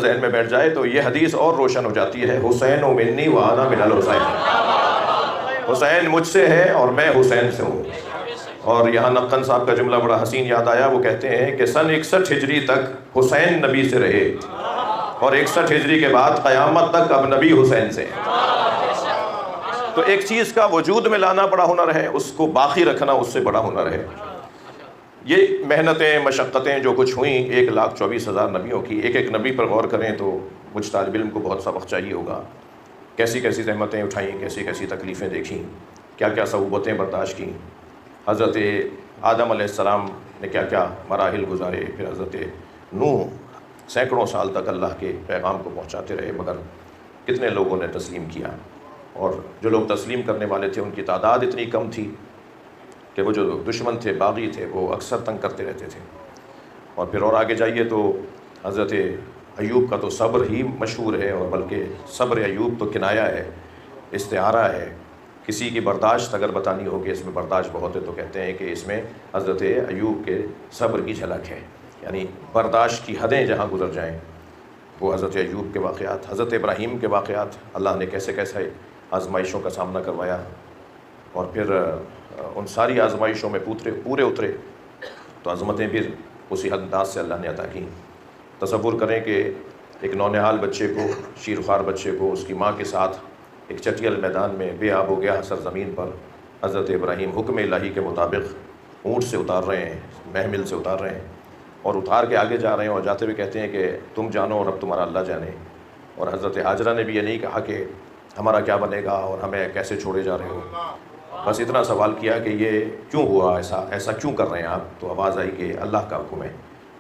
ذہن میں بیٹھ جائے تو یہ حدیث اور روشن ہو جاتی ہے، حسین و منی و انا من الحسین، حسین مجھ سے ہے اور میں حسین سے ہوں۔ اور یہاں نقن صاحب کا جملہ بڑا حسین یاد آیا، وہ کہتے ہیں کہ سن 61 ہجری تک حسین نبی سے رہے اور 61 ہجری کے بعد قیامت تک اب نبی حسین سے ہیں۔ تو ایک چیز کا وجود میں لانا بڑا ہنر ہے، اس کو باقی رکھنا اس سے بڑا ہنر ہے۔ یہ محنتیں مشقتیں جو کچھ ہوئیں 1,24,000 نبیوں کی، ایک ایک نبی پر غور کریں تو مجھ طالب علم کو بہت سبق چاہیے ہوگا۔ کیسی کیسی زحمتیں اٹھائیں، کیسی کیسی تکلیفیں دیکھیں، کیا کیا صعوبتیں برداشت کیں۔ حضرت آدم علیہ السلام نے کیا کیا مراحل گزارے، پھر حضرت نوح سینکڑوں سال تک اللہ کے پیغام کو پہنچاتے رہے، مگر کتنے لوگوں نے تسلیم کیا، اور جو لوگ تسلیم کرنے والے تھے ان کی تعداد اتنی کم تھی کہ وہ جو دشمن تھے، باغی تھے، وہ اکثر تنگ کرتے رہتے تھے۔ اور پھر اور آگے جائیے تو حضرت ایوب کا تو صبر ہی مشہور ہے، اور بلکہ صبر ایوب تو کنایا ہے، استعارہ ہے۔ کسی کی برداشت اگر بتانی ہوگی اس میں برداشت بہت ہے تو کہتے ہیں کہ اس میں حضرت ایوب کے صبر کی جھلک ہے، یعنی برداشت کی حدیں جہاں گزر جائیں وہ حضرت ایوب کے واقعات، حضرت ابراہیم کے واقعات، اللہ نے کیسے کیسے آزمائشوں کا سامنا کروایا، اور پھر ان ساری آزمائشوں میں پورے اترے تو عظمتیں بھی اسی انداز سے اللہ نے عطا کی۔ تصور کریں کہ ایک نونہال بچے کو، شیرخوار بچے کو اس کی ماں کے ساتھ ایک چٹیل میدان میں بے آب و گیا سرزمین پر حضرت ابراہیم حکم الہی کے مطابق اونٹ سے اتار رہے ہیں، محمل سے اتار رہے ہیں، اور اتار کے آگے جا رہے ہیں، اور جاتے ہوئے کہتے ہیں کہ تم جانو اور اب تمہارا اللہ جانے۔ اور حضرت ہاجرہ نے بھی یہ نہیں کہا کہ ہمارا کیا بنے گا اور ہمیں کیسے چھوڑے جا رہے ہو، بس اتنا سوال کیا کہ یہ کیوں ہوا، ایسا کیوں کر رہے ہیں آپ؟ تو آواز آئی کہ اللہ کا حکم ہے،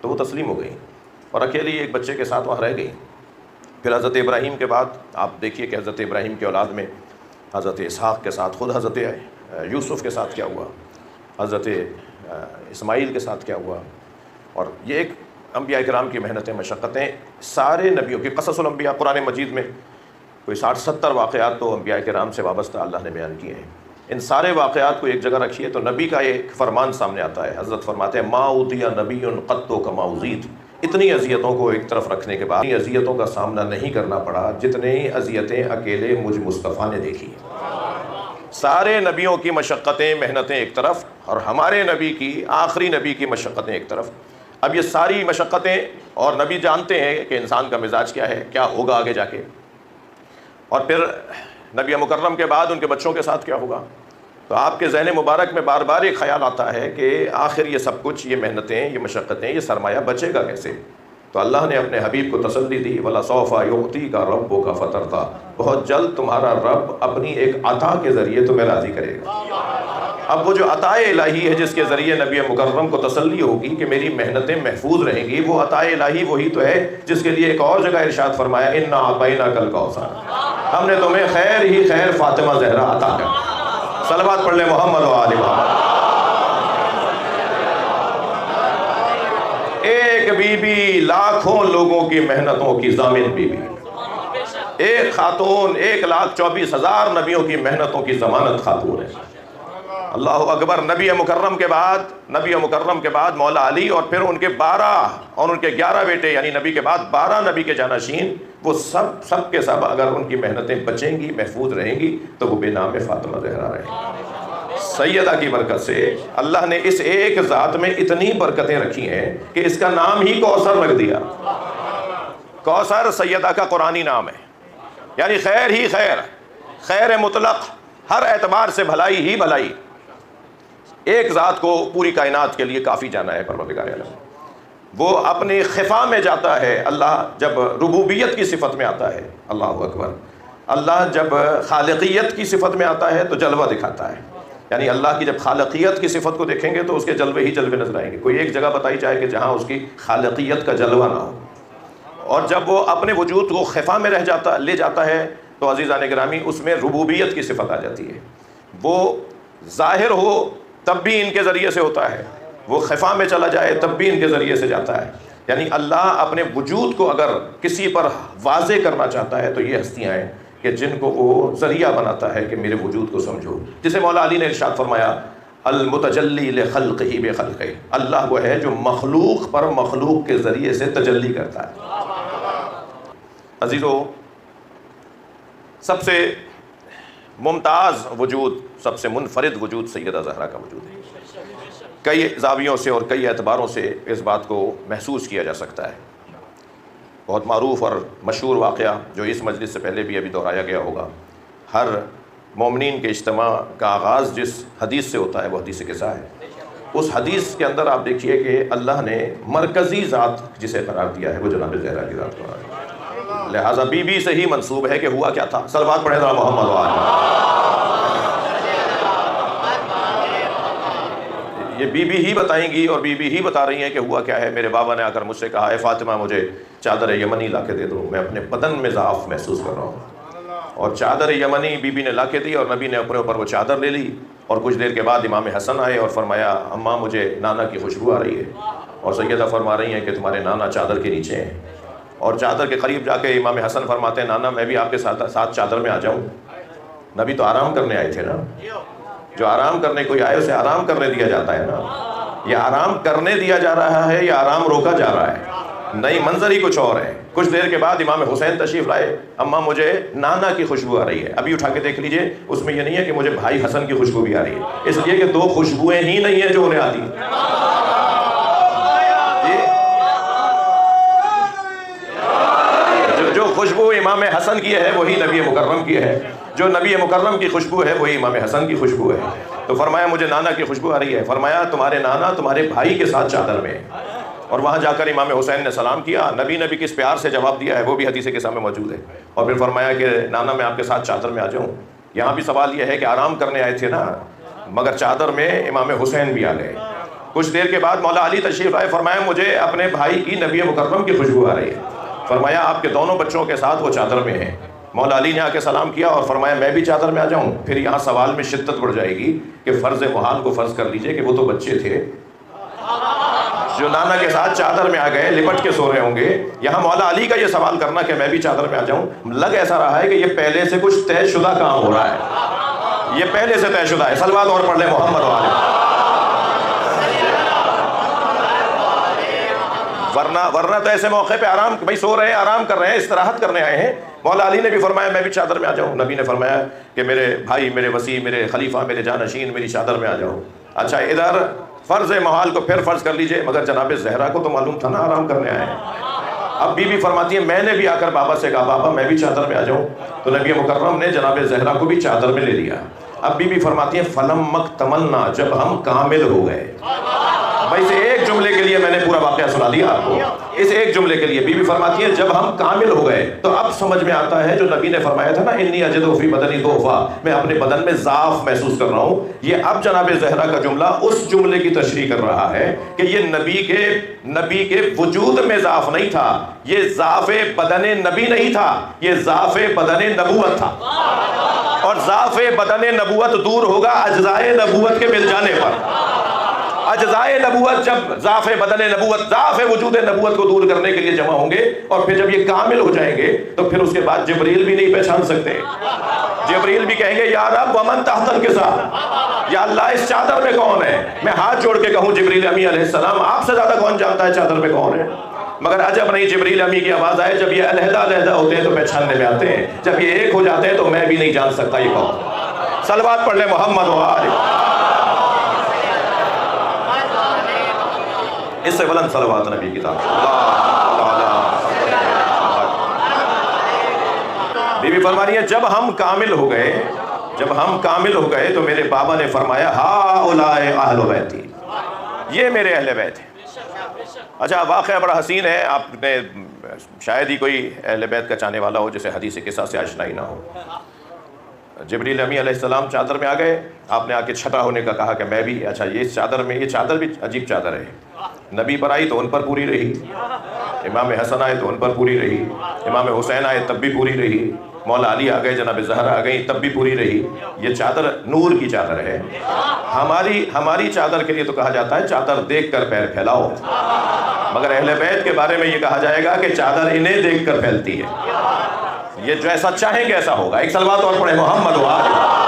تو وہ تسلیم ہو گئی اور اکیلی ایک بچے کے ساتھ وہاں رہ گئی۔ پھر حضرت ابراہیم کے بعد آپ دیکھیے کہ حضرت ابراہیم کی اولاد میں حضرت اسحاق کے ساتھ خود حضرت یوسف کے ساتھ کیا ہوا، حضرت اسماعیل کے ساتھ کیا ہوا، اور یہ ایک انبیاء کرام کی محنتیں مشقتیں، سارے نبیوں کی قصص الانبیاء قرآن مجید میں کوئی 60-70 واقعات تو انبیاء کرام سے وابستہ اللہ نے بیان کیے ہیں۔ ان سارے واقعات کو ایک جگہ رکھیے تو نبی کا ایک فرمان سامنے آتا ہے۔ حضرت فرماتے ہیں ما اوتی نبی قط کما اوذیت، اتنی اذیتوں کو ایک طرف رکھنے کے بعد اتنی اذیتوں کا سامنا نہیں کرنا پڑا جتنی اذیتیں اکیلے مجھ مصطفیٰ نے دیکھی۔ سارے نبیوں کی مشقتیں محنتیں ایک طرف، اور ہمارے نبی کی، آخری نبی کی مشقتیں ایک طرف۔ اب یہ ساری مشقتیں، اور نبی جانتے ہیں کہ انسان کا مزاج کیا ہے، کیا ہوگا آگے جا کے، اور پھر نبی مکرم کے بعد ان کے بچوں کے ساتھ کیا ہوگا۔ تو آپ کے ذہن مبارک میں بار بار ایک خیال آتا ہے کہ آخر یہ سب کچھ، یہ محنتیں، یہ مشقتیں، یہ سرمایہ بچے گا کیسے؟ تو اللہ نے اپنے حبیب کو تسلی دی، وَلَسَوْفَ يُعْطِيكَ رَبُّكَ فَتَرْضَىٰ، بہت جلد تمہارا رب اپنی ایک عطا کے ذریعے تمہیں راضی کرے گا۔ اب وہ جو عطا الہی ہے جس کے ذریعے نبی مکرم کو تسلی ہوگی کہ میری محنتیں محفوظ رہیں گی، وہ عطا الہی وہی تو ہے جس کے لیے ایک اور جگہ ارشاد فرمایا اِنَّا أَعْطَيْنَاكَ الْكَوْثَرَ، ہم نے تمہیں خیر ہی خیر فاطمہ زہرا عطا کر۔ صلوات پڑھ لیں محمد و آل محمد۔ ایک بی بی لاکھوں لوگوں کی محنتوں کی ضامن بی بی، ایک خاتون 1,24,000 نبیوں کی محنتوں کی ضمانت خاتون ہے۔ اللہ اکبر۔ نبی مکرم کے بعد مولا علی، اور پھر ان کے 12 اور ان کے 11 بیٹے، یعنی نبی کے بعد 12 نبی کے جانشین، وہ سب کے سب اگر ان کی محنتیں بچیں گی، محفوظ رہیں گی، تو وہ بے نام فاطمہ زہرا رہیں گی۔ سیدہ کی برکت سے اللہ نے اس ایک ذات میں اتنی برکتیں رکھی ہیں کہ اس کا نام ہی کوثر رکھ دیا۔ کوثر سیدہ کا قرآنی نام ہے، یعنی خیر ہی خیر، خیر مطلق، ہر اعتبار سے بھلائی ہی بھلائی۔ ایک ذات کو پوری کائنات کے لیے کافی جانا ہے پروردگار عالم، وہ اپنی خفا میں جاتا ہے۔ اللہ جب ربوبیت کی صفت میں آتا ہے، اللہ اکبر، اللہ جب خالقیت کی صفت میں آتا ہے تو جلوہ دکھاتا ہے، یعنی اللہ کی جب خالقیت کی صفت کو دیکھیں گے تو اس کے جلوے ہی جلوے نظر آئیں گے۔ کوئی ایک جگہ بتائی جائے کہ جہاں اس کی خالقیت کا جلوہ نہ ہو، اور جب وہ اپنے وجود کو خفا میں لے جاتا ہے تو عزیزان گرامی اس میں ربوبیت کی صفت آ جاتی ہے۔ وہ ظاہر ہو تب بھی ان کے ذریعے سے ہوتا ہے، وہ خفا میں چلا جائے تب بھی ان کے ذریعے سے جاتا ہے۔ یعنی اللہ اپنے وجود کو اگر کسی پر واضح کرنا چاہتا ہے تو یہ ہستیاں ہیں کہ جن کو وہ ذریعہ بناتا ہے کہ میرے وجود کو سمجھو۔ جسے مولا علی نے ارشاد فرمایا المتجلی لخلقہ بخلقہ، اللہ وہ ہے جو مخلوق پر مخلوق کے ذریعے سے تجلی کرتا ہے۔ عزیزو، سب سے ممتاز وجود، سب سے منفرد وجود سیدہ زہرا کا وجود ہے۔ کئی زاویوں سے اور کئی اعتباروں سے اس بات کو محسوس کیا جا سکتا ہے۔ بہت معروف اور مشہور واقعہ جو اس مجلس سے پہلے بھی ابھی دہرایا گیا ہوگا، ہر مومنین کے اجتماع کا آغاز جس حدیث سے ہوتا ہے وہ حدیث قصہ ہے۔ اس حدیث کے اندر آپ دیکھیے کہ اللہ نے مرکزی ذات جسے قرار دیا ہے وہ جناب زہرا کی ذات قرار دیا، لہٰذا بی بی سے ہی منسوب ہے کہ ہوا کیا تھا۔ صلوات پڑھیں ذرا محمد وآلہ۔ یہ بی بی ہی بتائیں گی اور بی بی ہی بتا رہی ہیں کہ ہوا کیا ہے۔ میرے بابا نے آ کر مجھ سے کہا، اے فاطمہ مجھے چادر یمنی لا کے دے دو، میں اپنے بدن میں ضعف محسوس کر رہا ہوں۔ اور چادر یمنی بی بی نے لا کے دی اور نبی نے اپنے اوپر وہ چادر لے لی، اور کچھ دیر کے بعد امام حسن آئے اور فرمایا، اماں مجھے نانا کی خوشبو آ رہی ہے، اور سیدہ فرما رہی ہیں کہ تمہارے نانا چادر کے نیچے ہیں۔ اور چادر کے قریب جا کے امام حسن فرماتے ہیں، نانا میں بھی آپ کے ساتھ چادر میں آ جاؤں؟ نبی تو آرام کرنے آئے تھے نا، جو آرام کرنے کوئی آئے اسے آرام کرنے دیا جاتا ہے نا۔ یہ آرام کرنے دیا جا رہا ہے یا آرام روکا جا رہا ہے؟ نہیں، منظر ہی کچھ اور ہے۔ کچھ دیر کے بعد امام حسین تشریف لائے، اماں مجھے نانا کی خوشبو آ رہی ہے۔ ابھی اٹھا کے دیکھ لیجئے، اس میں یہ نہیں ہے کہ مجھے بھائی حسن کی خوشبو بھی آ رہی ہے، اس لیے کہ دو خوشبوئیں ہی نہیں ہیں جو انہیں آتی ہیں۔ جو خوشبو امام حسن کی ہے وہی نبی مکرم کی ہے، جو نبی مکرم کی خوشبو ہے وہی امام حسن کی خوشبو ہے۔ تو فرمایا مجھے نانا کی خوشبو آ رہی ہے۔ فرمایا تمہارے نانا تمہارے بھائی کے ساتھ چادر میں ہے۔ اور وہاں جا کر امام حسین نے سلام کیا، نبی نے بھی کس پیار سے جواب دیا ہے وہ بھی حدیث کے سامنے موجود ہے۔ اور پھر فرمایا کہ نانا میں آپ کے ساتھ چادر میں آ جاؤں؟ یہاں بھی سوال یہ ہے کہ آرام کرنے آئے تھے نا، مگر چادر میں امام حسین بھی آ گئے۔ کچھ دیر کے بعد مولا علی تشریف لائے، فرمایا مجھے اپنے بھائی کی نبی مکرم کی خوشبو آ رہی ہے۔ فرمایا آپ کے دونوں بچوں کے ساتھ وہ چادر میں ہیں۔ مولا علی نے آ کے سلام کیا اور فرمایا میں بھی چادر میں آ جاؤں؟ پھر یہاں سوال میں شدت بڑھ جائے گی کہ فرض محال کو فرض کر لیجئے کہ وہ تو بچے تھے جو نانا کے ساتھ چادر میں آ گئے، لپٹ کے سو رہے ہوں گے۔ یہاں مولا علی کا یہ سوال کرنا کہ میں بھی چادر میں آ جاؤں، لگ ایسا رہا ہے کہ یہ پہلے سے کچھ طے شدہ کام ہو رہا ہے، یہ پہلے سے طے شدہ ہے۔ صلوات اور پڑھ لیں محمد وآلہ۔ ورنہ تو ایسے موقع پہ آرام، بھائی سو رہے ہیں، آرام کر رہے ہیں، استراحت کرنے آئے ہیں۔ مولا علی نے بھی فرمایا میں بھی چادر میں آ جاؤں؟ نبی نے فرمایا کہ میرے بھائی، میرے وسیع، میرے خلیفہ، میرے جانشین، میری چادر میں آ جاؤ۔ اچھا، ادھر فرض محال کو پھر فرض کر لیجئے، مگر جناب زہرا کو تو معلوم تھا نا آرام کرنے آئے ہیں۔ اب بی بی فرماتی ہے میں نے بھی آ کر بابا سے کہا بابا میں بھی چادر میں آ جاؤں؟ تو نبی مکرم نے جناب زہرا کو بھی چادر میں لے لیا۔ اب بی بی فرماتی ہے فلم تمنا، جب ہم کامل ہو گئے۔ بھائی اسے ایک جملے کے لیے میں نے پورا واقعہ سنا دیا آپ کو، اس ایک جملے کے لیے بی بی فرماتی ہے جب ہم کامل ہو گئے تو اب سمجھ میں آتا ہے جو نبی نے فرمایا تھا نا انی اجد فی بدنی ضعفا، میں اپنے بدن میں ضعف محسوس کر رہا ہوں۔ یہ اب جناب زہرا کا جملہ اس جملے کی تشریح کر رہا ہے کہ یہ نبی کے وجود میں ضعف نہیں تھا، یہ ضعف بدن نبی نہیں تھا، یہ ضعف بدن نبوت تھا۔ اور ضعف بدن نبوت دور ہوگا اجزائے نبوت کے مل جانے پر۔ اجزائے نبوت جب ضعف بدن نبوت، ضعف وجود نبوت کو دور کرنے کے لیے جمع ہوں گے، اور پھر جب یہ کامل ہو جائیں گے تو پھر اس کے بعد جبریل بھی نہیں پہچان سکتے۔ جبریل بھی کہیں گے یا رب ومن تحت الکساء، یا اللہ اس چادر میں کون ہے؟ میں ہاتھ جوڑ کے کہوں جبریل امی علیہ السلام آپ سے زیادہ کون جانتا ہے چادر میں کون ہے؟ مگر عجب نہیں، جبریل امی کی آواز آئے جب یہ علیحدہ علیحدہ ہوتے ہیں تو پہچاننے میں آتے ہیں، جب یہ ایک ہو جاتے ہیں تو میں بھی نہیں جان سکتا یہ کون۔ صلوات پڑھ لیں محمد وآلہ۔ اس سے بلند صلوات نبی کی طرف۔ بی بی فرما رہی ہے جب ہم کامل ہو گئے تو میرے بابا نے فرمایا ہؤلاء اہل بیتی، یہ میرے اہل بیت ہیں۔ اچھا، واقعہ بڑا حسین ہے، آپ نے شاید ہی کوئی اہل بیت کا چاہنے والا ہو جسے حدیث قصہ سے آشنائی نہ ہو۔ جبریل امی علیہ السلام چادر میں آ گئے، آپ نے آ کے چھٹا ہونے کا کہا کہ میں بھی۔ اچھا، یہ چادر بھی عجیب چادر ہے، نبی پر آئی تو ان پر پوری رہی، امام حسن آئے تو ان پر پوری رہی، امام حسین آئے تب بھی پوری رہی، مولا علی آ گئے، جناب زہرا آ گئی تب بھی پوری رہی۔ یہ چادر نور کی چادر ہے۔ ہماری چادر کے لیے تو کہا جاتا ہے چادر دیکھ کر پیر پھیلاؤ، مگر اہل بیت کے بارے میں یہ کہا جائے گا کہ چادر انہیں دیکھ کر پھیلتی ہے، یہ جیسا چاہیں گے ایسا ہوگا۔ ایک صلوات اور پڑھیں محمد وآلہ۔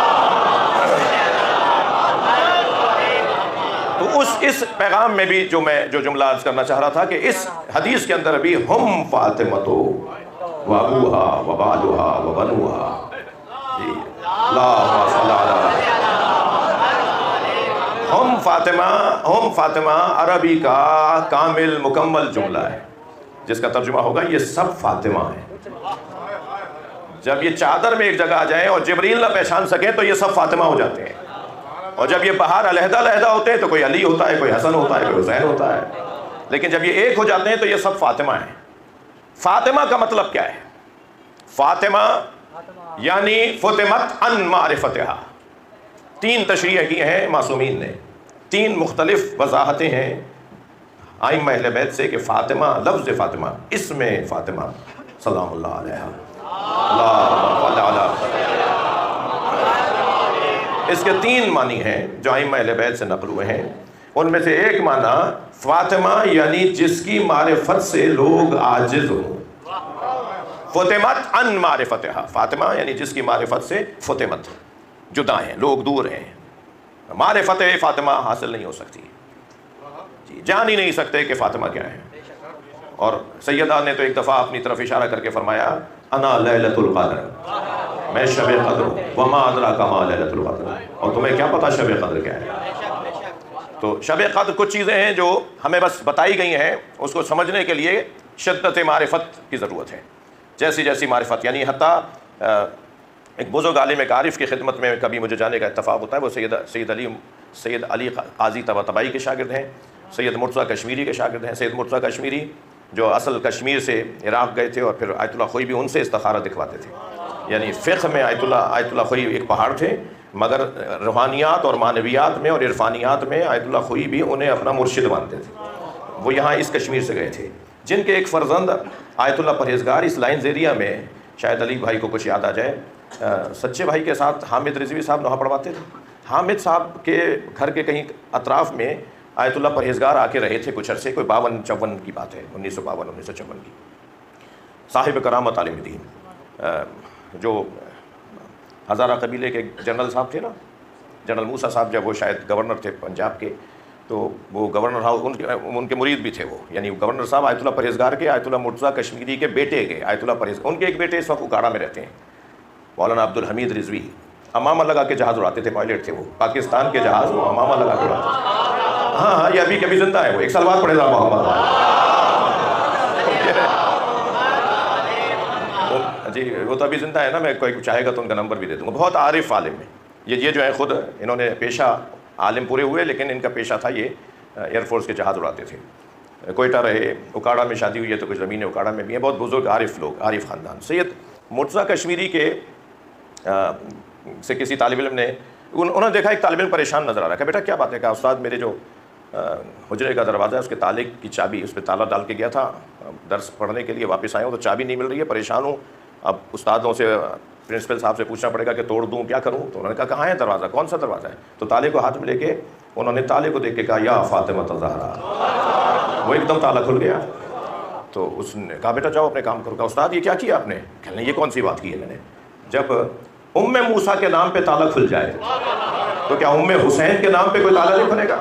تو اس پیغام میں بھی جو جملہ عرض کرنا چاہ رہا تھا کہ اس حدیث کے اندر بھی ہم فاطمتو وابوہا وبالوہا وبنوہا. جی اللہم صلی علی ہم فاطمہ عربی کا کامل مکمل جملہ ہے جس کا ترجمہ ہوگا یہ سب فاطمہ ہیں. جب یہ چادر میں ایک جگہ آ جائیں اور جبریل نہ پہچان سکیں تو یہ سب فاطمہ ہو جاتے ہیں. اور جب یہ باہر علیحدہ علیحدہ ہوتے ہیں تو کوئی علی ہوتا ہے, کوئی حسن ہوتا ہے, کوئی حسین ہوتا ہے. لیکن جب یہ ایک ہو جاتے ہیں تو یہ سب فاطمہ ہیں. فاطمہ کا مطلب کیا ہے؟ فاطمہ یعنی فطمت عن معرفتہا. 3 تشریح کی ہیں معصومین نے, 3 مختلف وضاحتیں ہیں ائمہ اہل بیت سے کہ فاطمہ, لفظ فاطمہ, اسم فاطمہ سلام اللہ علیہا, اللہم صل علی, اس کے 3 معنی ہیں جو ائمہ اہل بیت سے نقل ہوئے ہیں. ان میں سے ایک معنی فاطمہ یعنی جس کی معرفت سے لوگ عاجز ہوں. فطمت عن معرفتہا, فاطمہ یعنی جس کی معرفت سے فطمت, جدا ہیں لوگ, دور ہیں. معرفت فاطمہ حاصل نہیں ہو سکتی, جان ہی نہیں سکتے کہ فاطمہ کیا ہے. اور سیدہ نے تو ایک دفعہ اپنی طرف اشارہ کر کے فرمایا انا لیلۃ القدر, میں شب قدر ہوں. وما ادراک ما لیلۃ القدر, اور تمہیں کیا پتا شب قدر کیا ہے. تو شب قدر کچھ چیزیں ہیں جو ہمیں بس بتائی گئی ہیں, اس کو سمجھنے کے لیے شدت معرفت کی ضرورت ہے. جیسی جیسی معرفت, یعنی حتیٰ ایک بزرگ عالم ایک عارف کی خدمت میں کبھی مجھے جانے کا اتفاق ہوتا ہے. وہ سید علی قاضی طباطبائی کے شاگرد ہیں, سید مرتضیٰ کشمیری کے شاگرد ہیں. سید مرتضیٰ کشمیری جو اصل کشمیر سے عراق گئے تھے, اور پھر آیت اللہ خوئی بھی ان سے استخارہ دکھواتے تھے. یعنی فقہ میں آیت اللہ خوئی ایک پہاڑ تھے, مگر روحانیات اور معنویات میں اور عرفانیات میں آیت اللہ خوئی بھی انہیں اپنا مرشد مانتے تھے. وہ یہاں اس کشمیر سے گئے تھے, جن کے ایک فرزند آیت اللہ پرہیزگار اس لائن ایریا میں, شاید علی بھائی کو کچھ یاد آ جائے, سچے بھائی کے ساتھ حامد رضوی صاحب نوحہ پڑھواتے تھے. حامد صاحب کے گھر کے کہیں اطراف میں آیت اللہ پرہیزگار آ کے رہے تھے کچھ عرصے, کوئی 52-54 کی بات ہے, 1952-1954 کی. صاحب کرامت عالم دین, جو ہزارہ قبیلے کے جنرل صاحب تھے نا, جنرل موسیٰ صاحب, جب وہ شاید گورنر تھے پنجاب کے, تو وہ گورنر ان کے مرید بھی تھے وہ. یعنی گورنر صاحب آیت اللہ پرہیزگار کے آیت اللہ مرتضیٰ کشمیری کے بیٹے کے آیت اللہ پرہیزگار, ان کے ایک بیٹے اس وقت اکاڑا میں رہتے ہیں, مولانا عبدالحمید رضوی. امامہ لگا کے جہاز اڑاتے تھے, پائلٹ تھے وہ, پاکستان کے جہاز وہ امامہ لگا کے اڑاتے تھے. ہاں یہ ابھی کبھی زندہ ہے وہ, 1 سال بعد پڑھے گا محمد جی, وہ تو ابھی زندہ ہے نا, میں کوئی چاہے گا تو ان کا نمبر بھی دے دوں گا. بہت عارف عالم ہے یہ جو ہے. خود انہوں نے پیشہ عالم پورے ہوئے, لیکن ان کا پیشہ تھا یہ ایئر فورس کے جہاز اڑاتے تھے. کوئٹہ رہے, اکاڑا میں شادی ہوئی ہے تو کچھ زمینیں اکاڑا میں بھی ہیں. بہت بزرگ عارف لوگ, عارف خاندان. سید مرتضیٰ کشمیری کے سے کسی طالب علم نے, انہوں نے دیکھا ایک طالب علم پریشان نظر آ رہا ہے. کہ بیٹا کیا بات ہے؟ کہا استاد میرے جو حجرے کا دروازہ ہے اس کے تالے کی چابی, اس پہ تالا ڈال کے گیا تھا درس پڑھنے کے لیے, واپس آیا ہوں تو چابی نہیں مل رہی ہے, پریشان ہوں. اب استادوں سے, پرنسپل صاحب سے پوچھنا پڑے گا کہ توڑ دوں, کیا کروں؟ تو انہوں نے کہا کہاں ہے دروازہ, کون سا دروازہ ہے؟ تو تالے کو ہاتھ میں لے کے انہوں نے تالے کو دیکھ کے کہا یا فاطمہ الزہرا. وہ ایک دم تالا کھل گیا. تو اس نے کہا بیٹا جاؤ اپنے کام کرو. کہا استاد یہ کیا کیا آپ نے؟ کہنے یہ کون سی بات کی ہے میں نے؟ جب ام موسیٰ کے نام پہ تالا کھل جائے تو کیا ام حسین کے نام پہ کوئی تالا نہیں کھلے گا؟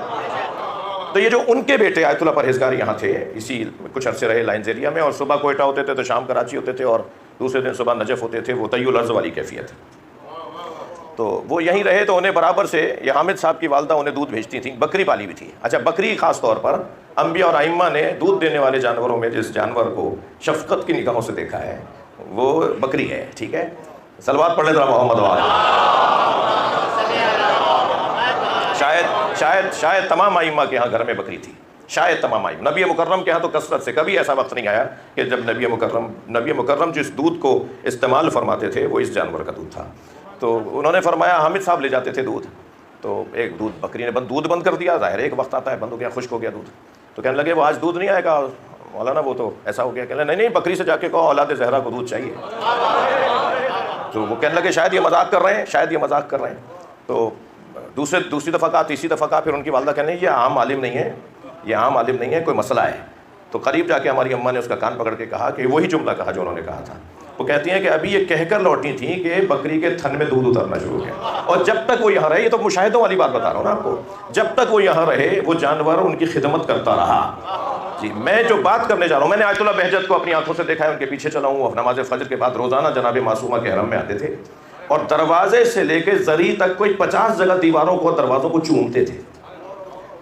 تو یہ جو ان کے بیٹے آیت اللہ پرہیزگار یہاں تھے, اسی کچھ عرصے رہے لائنز ایریا میں, اور صبح کوئٹہ ہوتے تھے تو شام کراچی ہوتے تھے, اور دوسرے دن صبح نجف ہوتے تھے. وہ طی الارض والی کیفیت. تو وہ یہیں رہے تو انہیں برابر سے, یہ حامد صاحب کی والدہ انہیں دودھ بھیجتی تھیں, بکری پالی بھی تھی. اچھا, بکری خاص طور پر انبیاء اور ائمہ نے دودھ دینے والے جانوروں میں جس جانور کو شفقت کی نگاہوں سے دیکھا ہے وہ بکری ہے. ٹھیک ہے, صلوات پڑھ لیں ذرا محمد وعلى. شاید تمام ائمہ کے ہاں گھر میں بکری تھی, شاید تمام ائمہ. نبی مکرم کے ہاں تو کثرت سے, کبھی ایسا وقت نہیں آیا کہ جب نبی مکرم جس دودھ کو استعمال فرماتے تھے وہ اس جانور کا دودھ تھا. تو انہوں نے فرمایا حامد صاحب لے جاتے تھے دودھ, تو ایک دودھ بکری نے دودھ بند کر دیا. ظاہر ایک وقت آتا ہے بند ہو گیا, خشک ہو گیا دودھ. تو کہنے لگے وہ آج دودھ نہیں آئے گا مولانا, وہ تو ایسا ہو گیا. کہنے لگے نہیں بکری سے جا کے کہو اولاد زہرا کو دودھ چاہیے. تو وہ کہنے لگے شاید یہ مذاق کر رہے ہیں, تو دوسری دفعہ کہا, تیسری دفعہ کہا. پھر ان کی والدہ کہنے یہ عام عالم نہیں ہے, کوئی مسئلہ ہے. تو قریب جا کے ہماری اماں نے اس کا کان پکڑ کے کہا کہ وہی جملہ کہا جو انہوں نے کہا تھا. وہ کہتی ہیں کہ ابھی یہ کہہ کر لوٹی تھیں کہ بکری کے تھن میں دودھ اترنا شروع ہے, اور جب تک وہ یہاں رہے, یہ تو مشاہدوں والی بات بتا رہا ہوں نا آپ کو, جب تک وہ یہاں رہے وہ جانور ان کی خدمت کرتا رہا. جی میں جو بات کرنے جا رہا ہوں، میں نے آیت اللہ بہجت کو اپنی آنکھوں سے دیکھا ہے، ان کے پیچھے چلا ہوں، نماز فجر کے بعد روزانہ جناب معصومہ کے حرم میں آتے تھے اور دروازے سے لے کے زری تک کوئی 50 جگہ دیواروں کو اور دروازوں کو چومتے تھے۔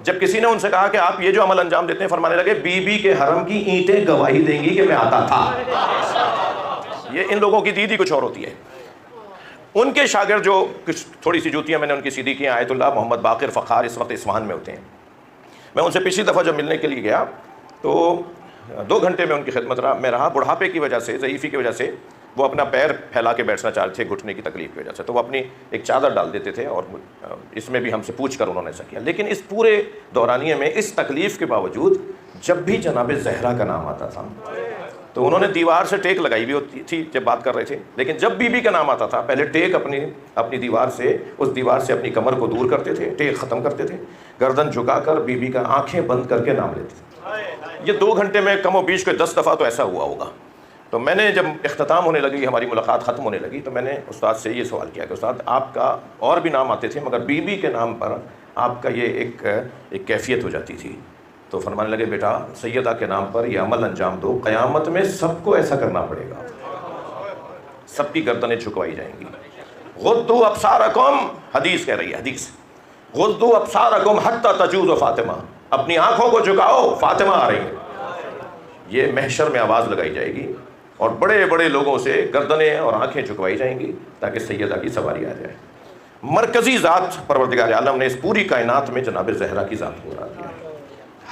جب کسی نے ان سے کہا کہ آپ یہ جو عمل انجام دیتے ہیں، فرمانے لگے بی بی کے حرم کی اینٹیں گواہی دیں گی کہ میں آتا تھا۔ یہ ان لوگوں کی دید ہی کچھ اور ہوتی ہے۔ ان کے شاگرد جو کچھ تھوڑی سی جوتیاں میں نے ان کی سیدھی کی ہیں، آیت اللہ محمد باقر فخار اس وقت اصفہان میں ہوتے ہیں۔ میں ان سے پچھلی دفعہ جب ملنے کے لیے گیا تو 2 گھنٹے میں ان کی خدمت میں رہا۔ بڑھاپے کی وجہ سے، ضعیفی کی وجہ سے وہ اپنا پیر پھیلا کے بیٹھنا چاہتے تھے، گھٹنے کی تکلیف کی وجہ سے، تو وہ اپنی ایک چادر ڈال دیتے تھے اور اس میں بھی ہم سے پوچھ کر انہوں نے ایسا کیا۔ لیکن اس پورے دورانیے میں اس تکلیف کے باوجود جب بھی جناب زہرا کا نام آتا تھا تو انہوں نے دیوار سے ٹیک لگائی ہوئی ہوتی تھی جب بات کر رہے تھے، لیکن جب بی بی کا نام آتا تھا پہلے ٹیک اپنی دیوار سے، اس دیوار سے اپنی کمر کو دور کرتے تھے، ٹیک ختم کرتے تھے، گردن جھکا کر بی بی کا آنکھیں بند کر کے نام لیتے تھے۔ یہ 2 گھنٹے میں کم و بیش کوئی 10 دفعہ تو ایسا ہوا ہوگا۔ تو میں نے جب اختتام ہونے لگی، ہماری ملاقات ختم ہونے لگی، تو میں نے استاد سے یہ سوال کیا کہ استاد آپ کا اور بھی نام آتے تھے مگر بی بی کے نام پر آپ کا یہ ایک کیفیت ہو جاتی تھی۔ تو فرمانے لگے بیٹا سیدہ کے نام پر یہ عمل انجام دو، قیامت میں سب کو ایسا کرنا پڑے گا، سب کی گردنیں جھکوائی جائیں گی۔ غضوا ابصارکم، حدیث کہہ رہی ہے، حدیث، غضوا ابصارکم حتی تجوز فاطمہ، اپنی آنکھوں کو جھکاؤ، فاطمہ آ رہی ہے۔ یہ محشر میں آواز لگائی جائے گی اور بڑے بڑے لوگوں سے گردنیں اور آنکھیں جھکوائی جائیں گی تاکہ سیدہ کی سواری آ جائے۔ مرکزی ذات پروردگار عالم نے اس پوری کائنات میں جناب زہرا کی ذات کو بنا دیا ہے۔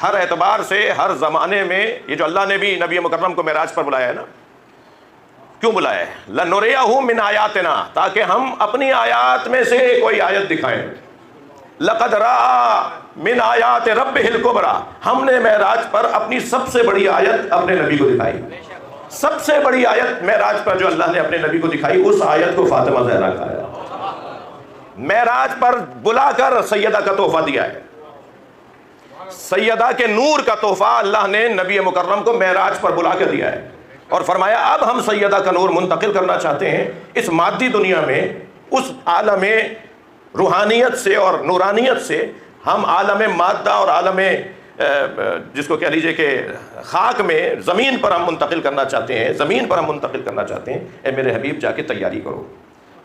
ہر اعتبار سے ہر زمانے میں یہ جو اللہ نے بھی نبی مکرم کو معراج پر بلایا ہے نا، کیوں بلایا ہے؟ لَنُرِيَهُ مِنْ آیَاتِنَا، تاکہ ہم اپنی آیات میں سے کوئی آیت دکھائیں۔ لَقَدْ رَأَىٰ مِنْ آیَاتِ رَبِّهِ الْكُبْرَىٰ، ہم نے معراج پر اپنی سب سے بڑی آیت اپنے نبی کو دکھائی۔ سب سے بڑی آیت معراج پر جو اللہ نے اپنے نبی کو دکھائی، اس آیت کو فاطمہ زہرا کہا ہے۔ معراج پر بلا کر سیدہ کا تحفہ دیا ہے۔ سیدہ کے نور کا تحفہ اللہ نے نبی مکرم کو معراج پر بلا کے دیا ہے اور فرمایا اب ہم سیدہ کا نور منتقل کرنا چاہتے ہیں اس مادی دنیا میں، اس عالم روحانیت سے اور نورانیت سے ہم عالم مادہ اور عالم جس کو کہہ لیجئے کہ خاک میں زمین پر ہم منتقل کرنا چاہتے ہیں، زمین پر ہم منتقل کرنا چاہتے ہیں۔ اے میرے حبیب جا کے تیاری کرو۔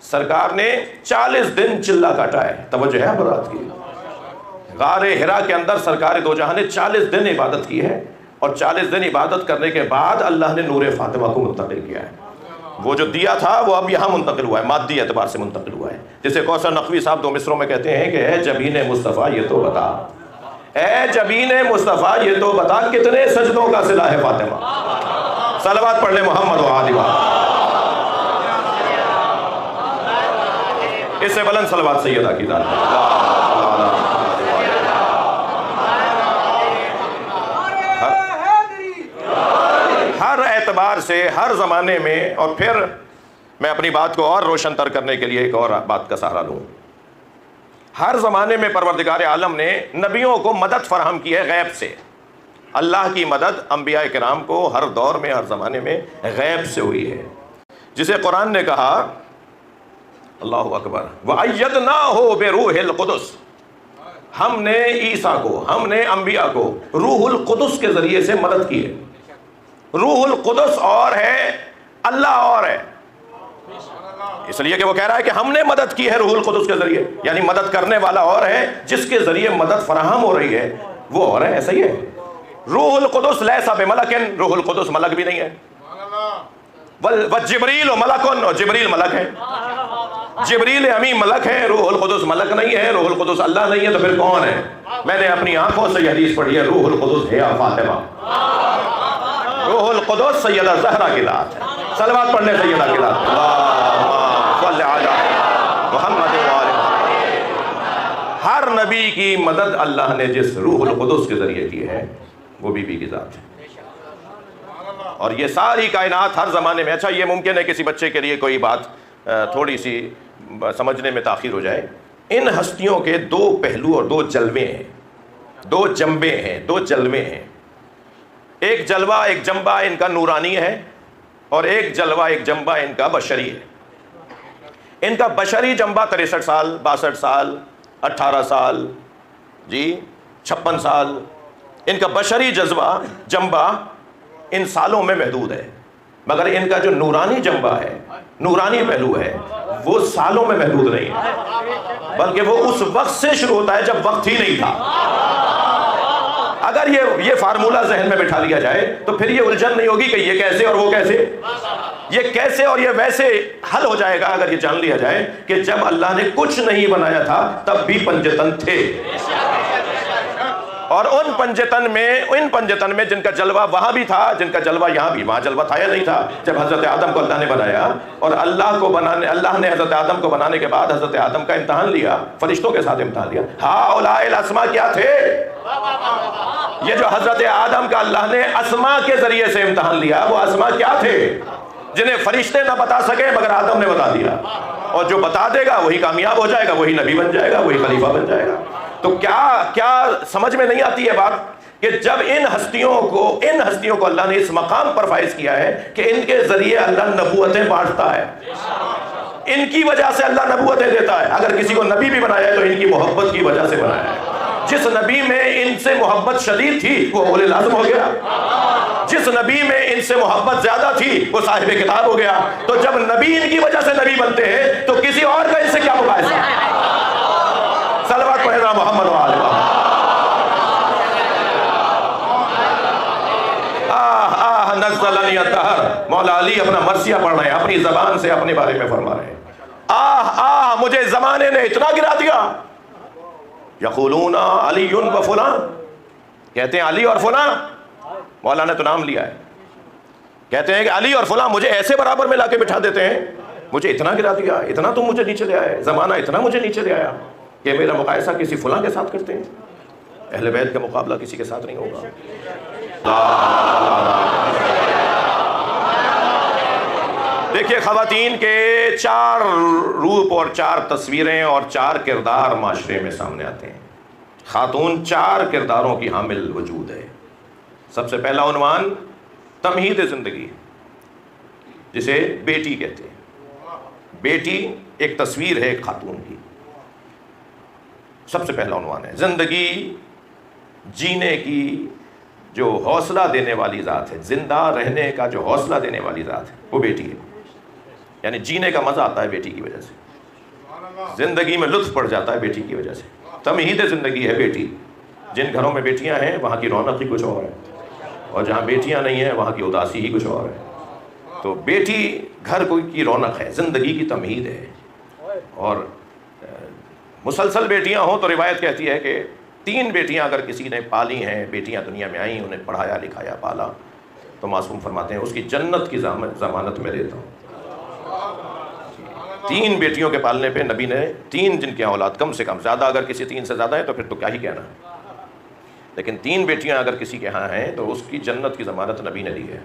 سرکار نے 40 دن چلا کاٹا ہے، توجہ ہے برات کی۔ غار حرا کے اندر سرکار دو جہاں نے 40 دن عبادت کی ہے اور 40 دن عبادت کرنے کے بعد اللہ نے نور فاطمہ کو منتقل کیا ہے۔ وہ جو دیا تھا وہ اب یہاں منتقل ہوا ہے، مادی اعتبار سے منتقل ہوا ہے۔ جسے کوثر نقوی صاحب 2 مصروں میں کہتے ہیں کہ اے جبین مصطفیٰ یہ تو بتا، اے جبین مصطفیٰ یہ تو بتا کتنے سجدوں کا صلہ ہے فاطمہ۔ صلوات پڑھ لیں محمد و آل محمد۔ اس سے بلند صلوات سیدہ کی ذات ہے۔ ہر اعتبار سے ہر زمانے میں، اور پھر میں اپنی بات کو اور روشن تر کرنے کے لیے ایک اور بات کا سہارا لوں۔ ہر زمانے میں پروردگار عالم نے نبیوں کو مدد فراہم کی ہے غیب سے۔ اللہ کی مدد انبیاء کرام کو ہر دور میں، ہر زمانے میں غیب سے ہوئی ہے، جسے قرآن نے کہا، اللہ اکبر، وَأَيَّدْنَاهُ بِرُوحِ الْقُدُسِ، ہم نے عیسیٰ کو، ہم نے انبیاء کو روح القدس کے ذریعے سے مدد کی ہے۔ روح القدس اور ہے، اللہ اور ہے، اس لیے کہ وہ کہہ رہا ہے کہ ہم نے مدد کی ہے روح القدس کے ذریعے، یعنی مدد کرنے والا اور ہے، جس کے ذریعے مدد فراہم ہو رہی ہے وہ اور ہے۔ ایسا ہی ہے۔ روح القدس لیسا بملکن، روح القدس ملک بھی نہیں ہے۔ وجبریل ملکن، اور جبریل ملک ہے۔ جبریل امی ملک ہے، روح القدس ملک نہیں ہے، روح القدس اللہ نہیں ہے، تو پھر کون ہے؟ میں نے اپنی آنکھوں سے یہ حدیث پڑھی ہے، روح القدس ہے فاطمہ، روح القدس سیدہ زہرا کی ذات ہے۔ صلوات پڑھنے سیدہ کی ذات، اللہم صلی علی محمد و آل محمد۔ ہر نبی کی مدد اللہ نے جس روح القدس کے ذریعے کی ہے وہ بی بی کی ذات ہے۔ اور یہ ساری کائنات ہر زمانے میں، اچھا یہ ممکن ہے کسی بچے کے لیے کوئی بات تھوڑی سی سمجھنے میں تاخیر ہو جائے، ان ہستیوں کے 2 پہلو اور 2 جلوے ہیں، 2 جنبے ہیں، 2 جلوے ہیں۔ ایک جلوہ، ایک جنبہ ان کا نورانی ہے، اور ایک جلوہ، ایک جنبہ ان کا بشری ہے۔ ان کا بشری جنبہ 63 سال، 62 سال، 18 سال، جی 56 سال، ان کا بشری جنبہ ان سالوں میں محدود ہے، مگر ان کا جو نورانی جنبہ ہے، نورانی پہلو ہے، وہ سالوں میں محدود نہیں ہے، بلکہ وہ اس وقت سے شروع ہوتا ہے جب وقت ہی نہیں تھا۔ اگر یہ فارمولہ ذہن میں بٹھا لیا جائے تو پھر یہ الجھن نہیں ہوگی کہ یہ کیسے اور وہ کیسے، یہ کیسے اور یہ ویسے حل ہو جائے گا اگر یہ جان لیا جائے کہ جب اللہ نے کچھ نہیں بنایا تھا تب بھی پنجتن تھے، اور ان پنجتن میں جن کا جلوہ وہاں بھی تھا، جن کا جلوہ یہاں بھی، وہاں جلوہ تھا یا نہیں تھا؟ جب حضرت آدم کو اللہ نے بنایا اور اللہ نے حضرت آدم کو بنانے کے بعد حضرت آدم کا امتحان لیا، فرشتوں کے ساتھ امتحان لیا۔ ہؤلاء الاسماء کیا تھے؟ یہ جو حضرت آدم کا اللہ نے اسماء کے ذریعے سے امتحان لیا، وہ اسماء کیا تھے جنہیں فرشتے نہ بتا سکے مگر آدم نے بتا دیا، اور جو بتا دے گا وہی کامیاب ہو جائے گا، وہی نبی بن جائے گا، وہی خلیفہ بن جائے گا۔ تو کیا سمجھ میں نہیں آتی ہے بات کہ جب ان ہستیوں کو اللہ نے اس مقام پر فائز کیا ہے کہ ان کے ذریعے اللہ نبوتیں بانٹتا ہے، ان کی وجہ سے اللہ نبوتیں دیتا ہے۔ اگر کسی کو نبی بھی بنایا ہے تو ان کی محبت کی وجہ سے بنایا ہے۔ جس نبی میں ان سے محبت شدید تھی وہ اولو العزم ہو گیا، جس نبی میں ان سے محبت زیادہ تھی وہ صاحب کتاب ہو گیا۔ تو جب نبی ان کی وجہ سے نبی بنتے ہیں تو کسی اور کا ان سے کیا مقایسہ؟ صلوات پڑھنا محمد و آل محمد۔ آہ نزلنی الدہر، مولا علی اپنا مرثیہ پڑھ رہے ہیں، اپنی زبان سے اپنے بارے میں فرما رہے ہیں، آہ مجھے زمانے نے اتنا گرا دیا۔ یقولون علی و فلاں، کہتے ہیں علی اور فلاں، مولا نے تو نام لیا ہے، کہتے ہیں کہ علی اور فلاں مجھے ایسے برابر میں لا کے بٹھا دیتے ہیں، مجھے اتنا گرا دیا، اتنا تم مجھے نیچے لے آئے، زمانہ اتنا مجھے نیچے لے آیا کہ میرا مقایسہ کسی فلاں کے ساتھ کرتے ہیں۔ اہل بیت کا مقابلہ کسی کے ساتھ نہیں ہوگا۔ دیکھیے خواتین کے 4 روپ اور 4 تصویریں اور 4 کردار معاشرے میں سامنے آتے ہیں۔ خاتون 4 کرداروں کی حامل وجود ہے۔ سب سے پہلا عنوان تمہید زندگی، جسے بیٹی کہتے ہیں۔ بیٹی ایک تصویر ہے ایک خاتون کی، سب سے پہلا عنوان ہے۔ زندگی جینے کی جو حوصلہ دینے والی ذات ہے، زندہ رہنے کا جو حوصلہ دینے والی ذات ہے وہ بیٹی ہے، یعنی جینے کا مزہ آتا ہے بیٹی کی وجہ سے، زندگی میں لطف پڑ جاتا ہے بیٹی کی وجہ سے۔ تمہید زندگی ہے بیٹی۔ جن گھروں میں بیٹیاں ہیں وہاں کی رونق ہی کچھ اور ہے، اور جہاں بیٹیاں نہیں ہیں وہاں کی اداسی ہی کچھ اور ہے۔ تو بیٹی گھر کی رونق ہے، زندگی کی تمہید ہے، اور مسلسل بیٹیاں ہوں تو روایت کہتی ہے کہ 3 بیٹیاں اگر کسی نے پالی ہیں، بیٹیاں دنیا میں آئیں، انہیں پڑھایا لکھایا پالا، تو معصوم فرماتے ہیں اس کی جنت کی ضمانت میں دیتا ہوں۔ 3 بیٹیوں کے پالنے پہ نبی نے 3 جن کے اولاد کم سے کم، زیادہ اگر کسی 3 سے زیادہ ہے تو پھر تو کیا ہی کہنا، لیکن 3 بیٹیاں اگر کسی کے ہاں ہیں تو اس کی جنت کی ضمانت نبی نے دی ہے۔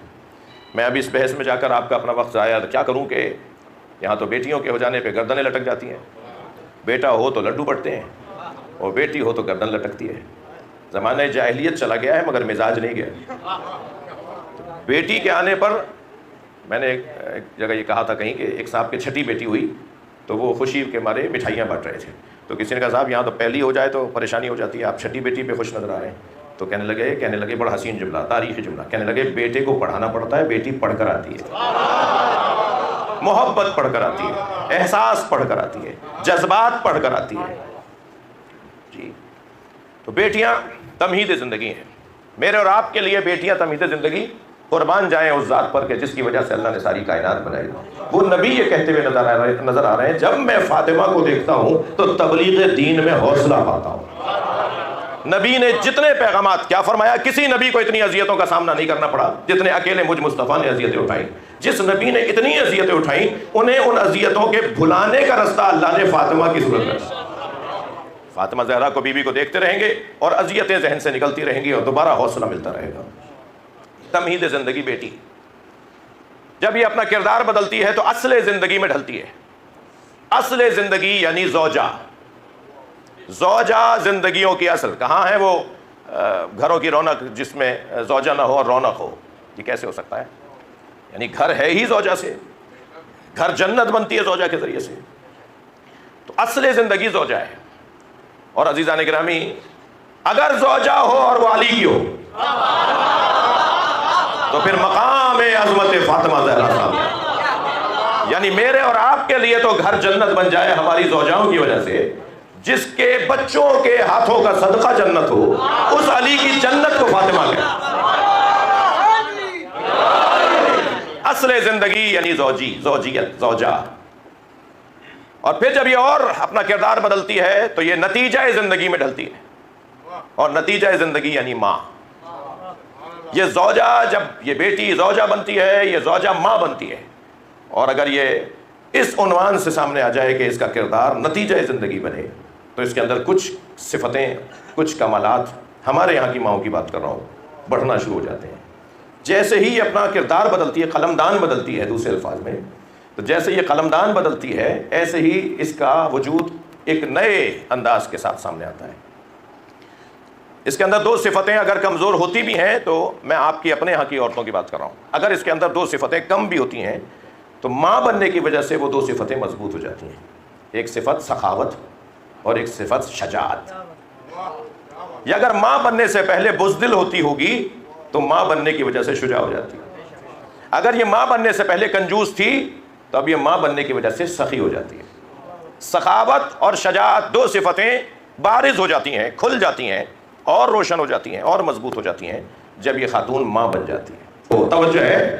میں اب اس بحث میں جا کر آپ کا اپنا وقت ضائع کیا کروں کہ یہاں تو بیٹیوں کے ہو جانے پہ گردنیں لٹک جاتی ہیں، بیٹا ہو تو لڈو بٹتے ہیں اور بیٹی ہو تو گردن لٹکتی ہے۔ زمانہ جاہلیت چلا گیا ہے مگر مزاج نہیں گیا۔ بیٹی کے آنے پر میں نے ایک جگہ یہ کہا تھا کہیں کہ ایک صاحب کی چھٹی بیٹی ہوئی تو وہ خوشی کے مارے مٹھائیاں بانٹ رہے تھے، تو کسی نے کہا صاحب یہاں تو پہلی ہو جائے تو پریشانی ہو جاتی ہے، آپ چھٹی بیٹی پہ خوش نظر آ رہے ہیں۔ تو کہنے لگے بڑا حسین جملہ، تاریخی جملہ، کہنے لگے بیٹے کو پڑھانا پڑتا ہے، بیٹی پڑھ کر آتی ہے، محبت پڑھ کر آتی ہے، احساس پڑھ کر آتی ہے، جذبات پڑھ کر آتی ہے۔ جی تو بیٹیاں تمہید زندگی ہیں، میرے اور آپ کے لیے بیٹیاں تمہید زندگی۔ قربان جائیں اس ذات پر کہ جس کی وجہ سے اللہ نے ساری کائنات بنائی۔ وہ نبی یہ کہتے ہوئے نظر آ رہے ہیں، جب میں فاطمہ کو دیکھتا ہوں تو تبلیغ دین میں حوصلہ پاتا ہوں۔ نبی نے جتنے پیغامات، کیا فرمایا، کسی نبی کو اتنی اذیتوں کا سامنا نہیں کرنا پڑا جتنے اکیلے مجھ مصطفیٰ نے اذیتیں اٹھائیں۔ جس نبی نے اتنی اذیتیں اٹھائیں انہیں ان اذیتوں کے بھلانے کا رستہ اللہ نے فاطمہ کی صورت میں، فاطمہ زہرا کو، بی بی کو دیکھتے رہیں گے اور اذیتیں ذہن سے نکلتی رہیں گی اور دوبارہ حوصلہ ملتا رہے گا۔ تمہید زندگی بیٹی جب یہ اپنا کردار بدلتی ہے تو اصل زندگی میں ڈھلتی ہے۔ اصل زندگی یعنی زوجہ زندگیوں کی اصل کہاں ہے؟ وہ گھروں کی رونق جس میں زوجہ نہ ہو اور رونق ہو، یہ کیسے ہو سکتا ہے؟ یعنی گھر ہے ہی زوجہ سے، گھر جنت بنتی ہے زوجہ کے ذریعے سے۔ تو اصل زندگی زوجہ ہے۔ اور عزیزان گرامی، اگر زوجہ ہو اور وہ علی کی ہو تو پھر مقام عظمت فاطمہ زہرا صاحب، یعنی میرے اور آپ کے لیے تو گھر جنت بن جائے ہماری زوجاؤں کی وجہ سے، جس کے بچوں کے ہاتھوں کا صدقہ جنت ہو، اس علی کی جنت کو فاطمہ کہے۔ اصل زندگی یعنی زوجیت، زوجہ۔ اور پھر جب یہ اور اپنا کردار بدلتی ہے تو یہ نتیجہ زندگی میں ڈلتی ہے، اور نتیجہ زندگی یعنی ماں۔ یہ زوجہ، جب یہ بیٹی زوجہ بنتی ہے، یہ زوجہ ماں بنتی ہے، اور اگر یہ اس عنوان سے سامنے آ جائے کہ اس کا کردار نتیجہ زندگی بنے تو اس کے اندر کچھ صفتیں، کچھ کمالات، ہمارے یہاں کی ماؤں کی بات کر رہا ہوں، بڑھنا شروع ہو جاتے ہیں۔ جیسے ہی اپنا کردار بدلتی ہے، قلمدان بدلتی ہے دوسرے الفاظ میں، تو جیسے یہ قلمدان بدلتی ہے ایسے ہی اس کا وجود ایک نئے انداز کے ساتھ سامنے آتا ہے۔ اس کے اندر دو صفتیں اگر کمزور ہوتی بھی ہیں تو میں آپ کی اپنے یہاں کی عورتوں کی بات کر رہا ہوں، اگر اس کے اندر دو صفتیں کم بھی ہوتی ہیں تو ماں بننے کی وجہ سے وہ دو صفتیں مضبوط ہو جاتی ہیں۔ ایک صفت سخاوت اور ایک صفت شجاعت۔ یا اگر ماں بننے سے پہلے بزدل ہوتی ہوگی تو ماں بننے کی وجہ سے شجاع ہو جاتی ہے۔ اگر یہ ماں بننے سے پہلے کنجوس تھی تو اب یہ ماں بننے کی وجہ سے سخی ہو جاتی ہے۔ سخاوت اور شجاعت دو صفتیں بارز ہو جاتی ہیں، کھل جاتی ہیں اور روشن ہو جاتی ہیں اور مضبوط ہو جاتی ہیں جب یہ خاتون ماں بن جاتی ہے۔ تو توجہ ہے،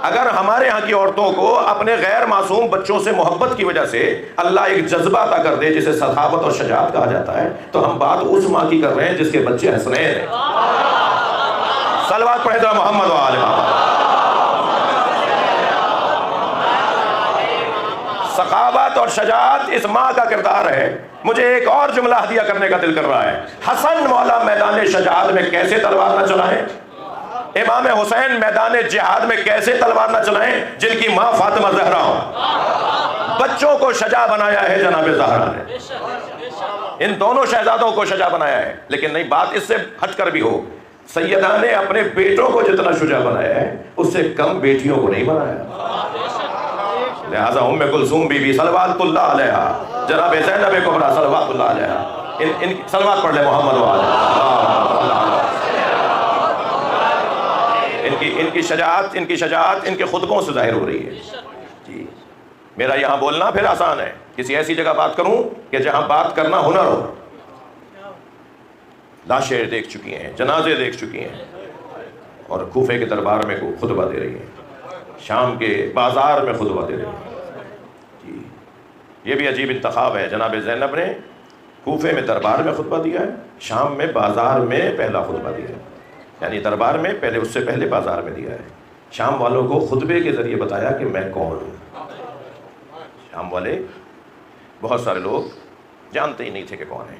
اگر ہمارے ہاں کی عورتوں کو اپنے غیر معصوم بچوں سے محبت کی وجہ سے اللہ ایک جذبہ عطا کر دے جسے سخاوت اور شجاعت کہا جاتا ہے، تو ہم بات اس ماں کی کر رہے ہیں جس کے بچے حسنین ہیں۔ صلوات پڑھے ذرا محمد و آل محمد۔ سخاوت اور شجاعت اس ماں کا کردار ہے۔ مجھے ایک اور جملہ ہدیہ کرنے کا دل کر رہا ہے۔ حسن مولا میدان شجاعت میں کیسے تلوار نہ چلائیں، امام حسین میدان جہاد میں کیسے تلوار نہ چلائیں جن کی ماں فاطمہ زہرا ہو۔ بچوں کو شجاع بنایا ہے جناب زہرا نے، ان دونوں شہزادوں کو شجاع بنایا ہے۔ لیکن نہیں، بات اس سے ہٹ کر بھی ہو، سیدہ نے اپنے بیٹوں کو جتنا شجاع بنایا ہے اس سے کم بیٹیوں کو نہیں بنایا۔ لہذا ام کلثوم بی بی صلوات اللہ علیہا، جناب زینب کبریٰ صلوات اللہ علیہا، ان صلوات پڑھ لے محمد و ان کی شجاعت ان کے خطبوں سے ظاہر ہو رہی ہے۔ جی، میرا یہاں بولنا پھر آسان ہے، کسی ایسی جگہ بات کروں کہ جہاں بات کرنا ہنر ہو۔ لاشیں دیکھ چکی ہیں، جنازے دیکھ چکی ہیں، اور کوفے کے دربار میں خطبہ دے رہی ہیں، شام کے بازار میں خطبہ دے رہی ہیں۔ جی، یہ بھی عجیب انتخاب ہے۔ جناب زینب نے کوفے میں دربار میں خطبہ دیا ہے، شام میں بازار میں پہلا خطبہ دیا ہے، یعنی دربار میں پہلے، اس سے پہلے بازار میں دیا ہے۔ شام والوں کو خطبے کے ذریعے بتایا کہ میں کون ہوں۔ شام والے بہت سارے لوگ جانتے ہی نہیں تھے کہ کون ہیں۔